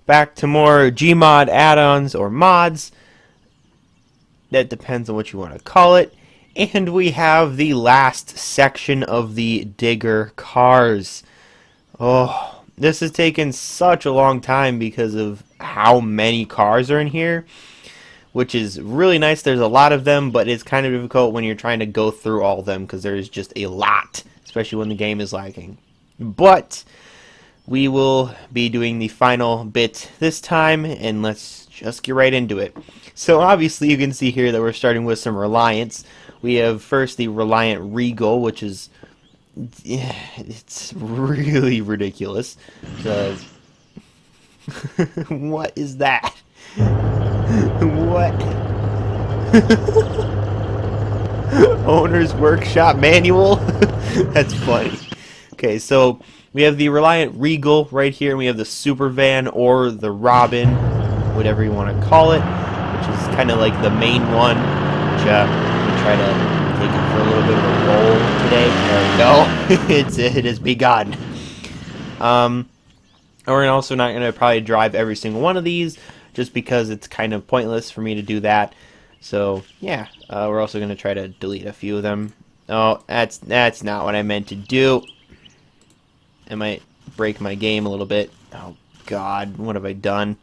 back to more Gmod add-ons or mods. That depends on what you want to call it. And we have the last section of the DiggerCars. Oh, this has taken such a long time because of how many cars are in here, which is really nice. There's a lot of them, but it's kind of difficult when you're trying to go through all of them because there's just a lot, especially when the game is lagging. But we will be doing the final bit this time, and let's just get right into it. So obviously you can see here that we're starting with some Reliance. We have first the Reliant Regal, which is, it's really ridiculous. What is that? What? Owner's Workshop Manual? That's funny. Okay, so we have the Reliant Regal right here, and we have the Super Van or the Robin, whatever you want to call it, which is kind of like the main one, which we try to take it for a little bit of a roll today. There we go. It has begun. We're also not going to probably drive every single one of these, just because it's kind of pointless for me to do that. So yeah, we're also going to try to delete a few of them. Oh, that's not what I meant to do. I might break my game a little bit. Oh God, what have I done?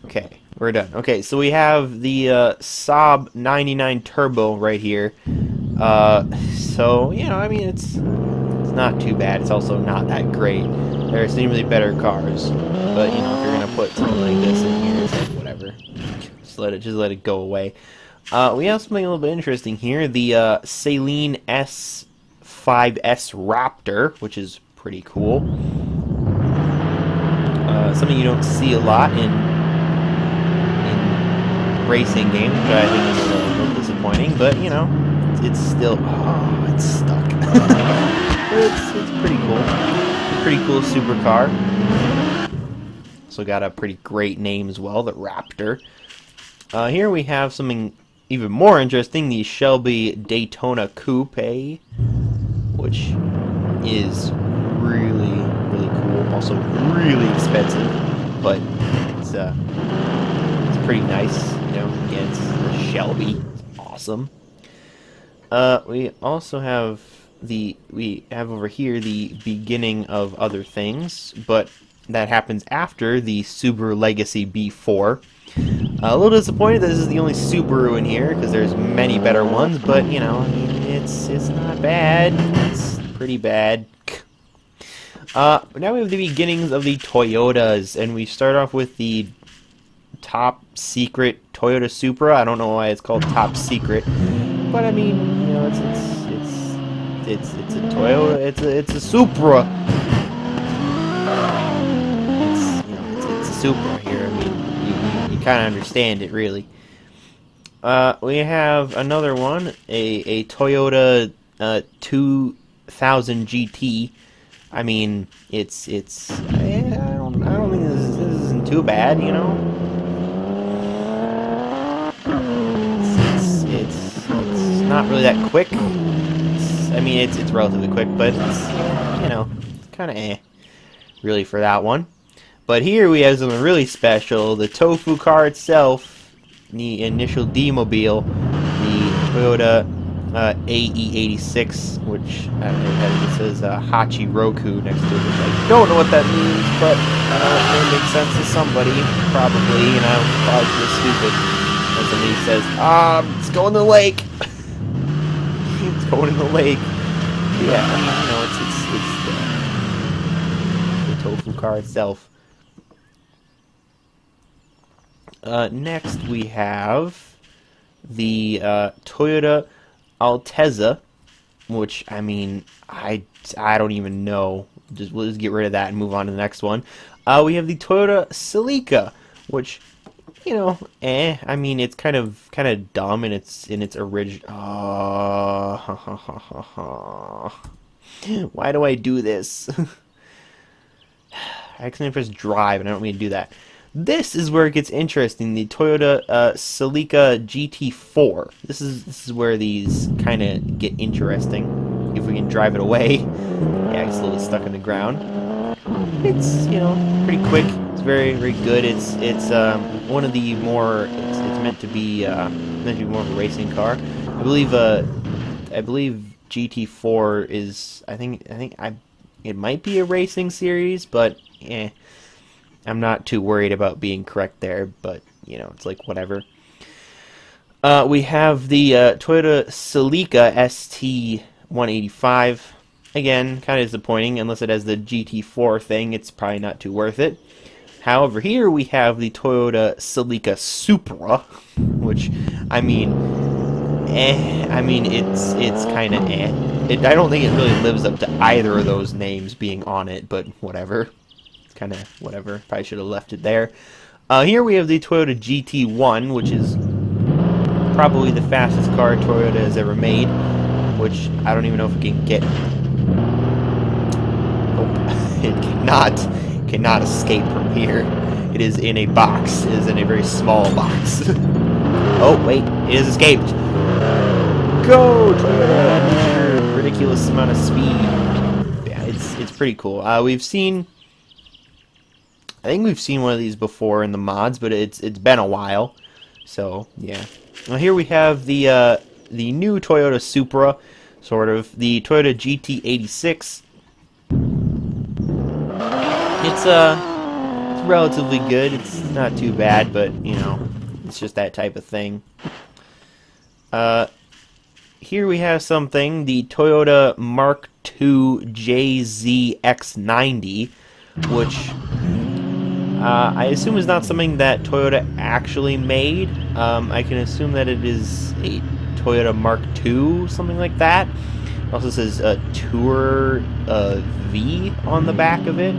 Okay, we're done. Okay, so we have the Saab 99 Turbo right here. So, you know, I mean, it's not too bad. It's also not that great. There are seemingly better cars, but you know, if you're gonna put something like this in here, it's like whatever. Just let it go away. We have something a little bit interesting here. The Saleen S5S Raptor, which is pretty cool. Something you don't see a lot in racing games, which I think is a little disappointing. But you know, it's still it's stuck. it's pretty cool. It's a pretty cool supercar. Also got a pretty great name as well, the Raptor. Here we have something even more interesting, the Shelby Daytona Coupe, which is really, really cool. Also really expensive, but it's pretty nice. You know, again, it's the Shelby. It's awesome. We also have over here the beginning of other things, but that happens after the Subaru Legacy B4. A little disappointed that this is the only Subaru in here, because there's many better ones, but, you know, I mean, it's not bad. It's pretty bad. Now we have the beginnings of the Toyotas, and we start off with the top secret Toyota Supra. I don't know why it's called top secret, but I mean, you know, it's a Toyota. It's a Supra. It's a Supra here. I mean, you kind of understand it, really. We have another one, a Toyota 2000 GT. I mean, I don't think this isn't too bad, you know. It's not really that quick. I mean, it's relatively quick, but it's, you know, it's kind of really for that one. But here we have something really special, the Tofu car itself, the initial D-Mobile, the Toyota AE86, which it says Hachi Roku next to it, which I don't know what that means, but it may make sense to somebody, probably, and I'm probably just stupid. And somebody says, it's going to the lake! It's going in the lake. Yeah, I mean, you know, it's the Tofu car itself. Next we have the Toyota Altezza, which, I mean, I don't even know. We'll just get rid of that and move on to the next one. We have the Toyota Celica, which, you know, I mean, it's kind of dumb in its original. Why do I do this? I accidentally press drive, and I don't mean to do that. This is where it gets interesting. The Toyota Celica GT4. This is where these kind of get interesting. If we can drive it away. Yeah, it's a little stuck in the ground. It's, you know, pretty quick. It's very, very good. It's one of the more. It's meant to be more of a racing car. I believe GT4 is. It might be a racing series, but I'm not too worried about being correct there, but, you know, it's like whatever. We have the Toyota Celica ST185. Again, kind of disappointing, unless it has the GT4 thing, it's probably not too worth it. However, here we have the Toyota Celica Supra, which, I mean, it's kind of I don't think it really lives up to either of those names being on it, but whatever. Kind of whatever. Probably should have left it there. Here we have the Toyota GT1, which is probably the fastest car Toyota has ever made, which I don't even know if it can get. Nope. It cannot escape from here. It is in a box. It is in a very small box. Oh wait, it has escaped. Go Toyota! Ridiculous amount of speed. Yeah, it's pretty cool. I think we've seen one of these before in the mods, but it's been a while. So yeah. Well, here we have the new Toyota Supra, sort of the Toyota GT86. It's relatively good. It's not too bad, but you know, it's just that type of thing. Here we have something, the Toyota Mark II JZX90, which I assume is not something that Toyota actually made. I can assume that it is a Toyota Mark II, something like that. It also says Tour V on the back of it,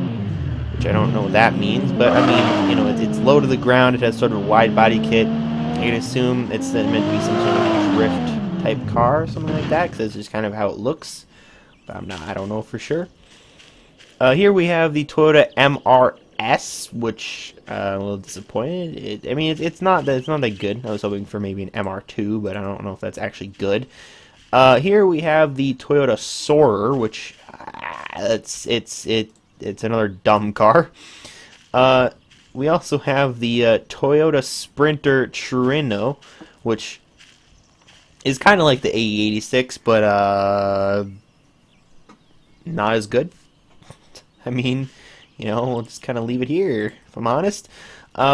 which I don't know what that means, but I mean, you know, it's low to the ground. It has sort of a wide body kit. I can assume it's meant to be some sort of drift type car or something like that, because that's just kind of how it looks. But I don't know for sure. Here we have the Toyota MRS, which I'm a little disappointed. It's not that good. I was hoping for maybe an MR2, but I don't know if that's actually good. Here we have the Toyota Soarer, which it's another dumb car. We also have the Toyota Sprinter Trino, which is kind of like the AE86, but not as good. I mean, you know, we'll just kind of leave it here, if I'm honest.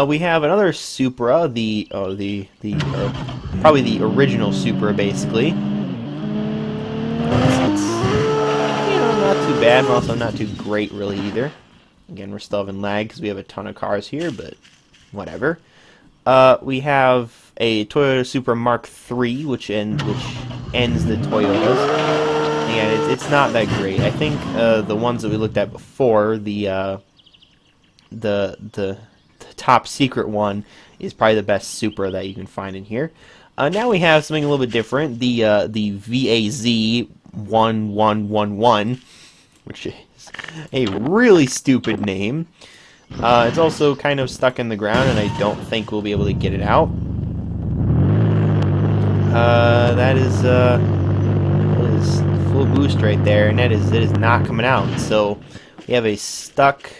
We have another Supra, probably the original Supra, basically. It's, you know, not too bad, but also not too great, really, either. Again, we're still having lag because we have a ton of cars here, but whatever. We have a Toyota Supra Mark III, which ends the Toyotas. And it's not that great. I think the ones that we looked at before, the top secret one, is probably the best Supra that you can find in here. Now we have something a little bit different, the VAZ1111, which is a really stupid name. It's also kind of stuck in the ground, and I don't think we'll be able to get it out. That is full boost right there, and it is not coming out. So we have a stuck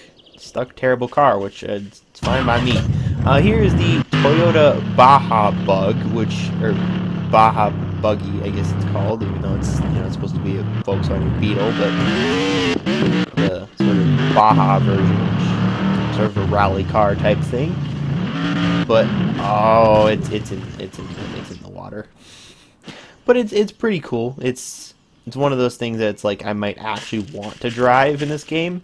terrible car, which it's fine by me. Here is the Toyota Baja Bug, or Baja Buggy, I guess it's called, even though it's, you know, it's supposed to be a Volkswagen Beetle, but the sort of Baja version, which is sort of a rally car type thing. But oh, it's in the water. But it's pretty cool. It's one of those things that's like I might actually want to drive in this game.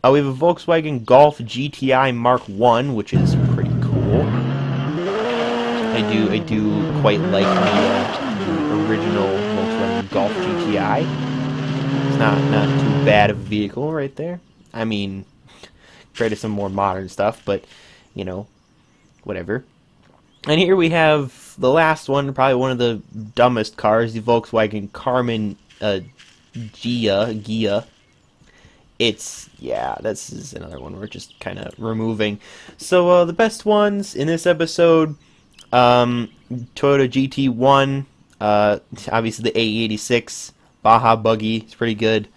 We have a Volkswagen Golf GTI Mark I, which is pretty cool. I do quite like the original Volkswagen Golf GTI. It's not too bad of a vehicle right there. I mean, compared to some more modern stuff, but you know, whatever. And here we have the last one, probably one of the dumbest cars, the Volkswagen Carmen Gia. yeah, this is another one we're just kind of removing. So the best ones in this episode, Toyota GT1, obviously the A86 Baja Buggy, it's pretty good.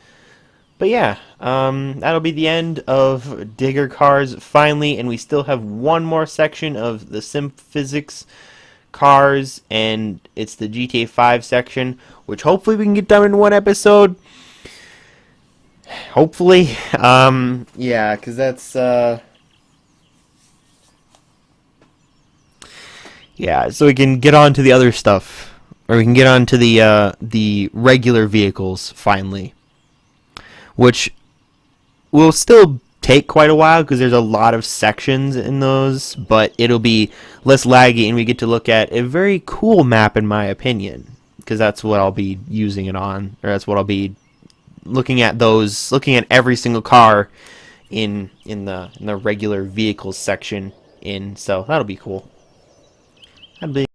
But yeah, that'll be the end of DiggerCars finally, and we still have one more section of the Sim Physics cars, and it's the GTA 5 section, which hopefully we can get done in one episode. Hopefully, yeah, because that's, yeah, so we can get on to the other stuff, or we can get on to the regular vehicles finally, which will still take quite a while because there's a lot of sections in those, but it'll be less laggy and we get to look at a very cool map in my opinion, because that's what I'll be using it on, or that's what I'll be looking at every single car in the regular vehicles section so that'll be cool. That'll be